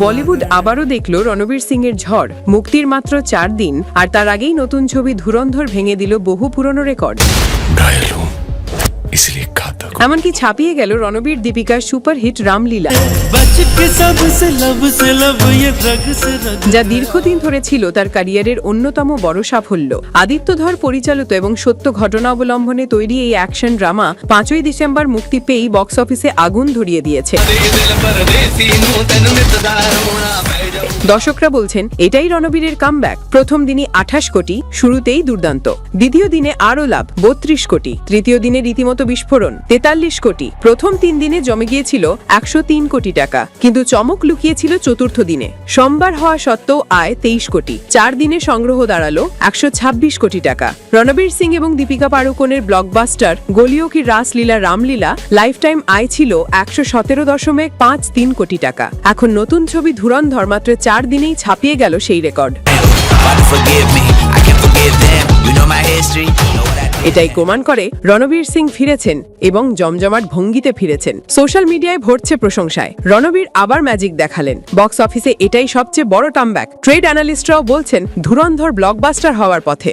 বলিউড আবারও দেখল রণবীর সিং এর ঝড়। মুক্তির মাত্র 4 দিন আর তার আগেই নতুন ছবি ধুরন্ধর ভেঙে দিল বহু পুরনো রেকর্ড। এমনকি ছাপিয়ে গেল রণবীর দীপিকার সুপারহিট রামলীলা, যা দীর্ঘদিন ধরে ছিল তার ক্যারিয়ারের অন্যতম বড় সাফল্য। আদিত্য ধর পরিচালিত এবং সত্য ঘটনা অবলম্বনে তৈরি এই অ্যাকশন ড্রামা 5ই ডিসেম্বর মুক্তি পেয়েই বক্স অফিসে আগুন ধরিয়ে দিয়েছে। দর্শকরা বলছেন এটাই রণবীরের কামব্যাক। প্রথম দিনই 28 কোটি, শুরুতেই দুর্দান্ত। দ্বিতীয় দিনে আরও লাভ 32 কোটি। তৃতীয় দিনে রীতিমতো বিস্ফোরণ 43 কোটি। প্রথম 3 দিনে জমে গিয়েছিল 103 কোটি টাকা, কিন্তু চমক লুকিয়েছিল চতুর্থ দিনে। সোমবার হওয়া সত্ত্বেও আয় 23 কোটি। 4 দিনে সংগ্রহ দাঁড়ালো 126 কোটি টাকা। রণবীর সিং এবং দীপিকা পাড়ুকোনের ব্লকবাস্টার গলিও কি রাসলীলা রামলীলা লাইফ টাইম আয় ছিল 117.53 কোটি টাকা। এখন নতুন ছবি ধুরন্ধর মাত্র 4 দিনেই ছাপিয়ে গেল সেই রেকর্ড। এটাই প্রমাণ করে রণবীর সিং ফিরেছেন এবং জমজমাট ভঙ্গিতে ফিরেছেন। সোশ্যাল মিডিয়ায় ভরছে প্রশংসায়। রণবীর আবার ম্যাজিক দেখালেন। বক্স অফিসে এটাই সবচেয়ে বড় কামব্যাক। ট্রেড অ্যানালিস্টরাও বলছেন ধুরন্ধর ব্লকবাস্টার হওয়ার পথে।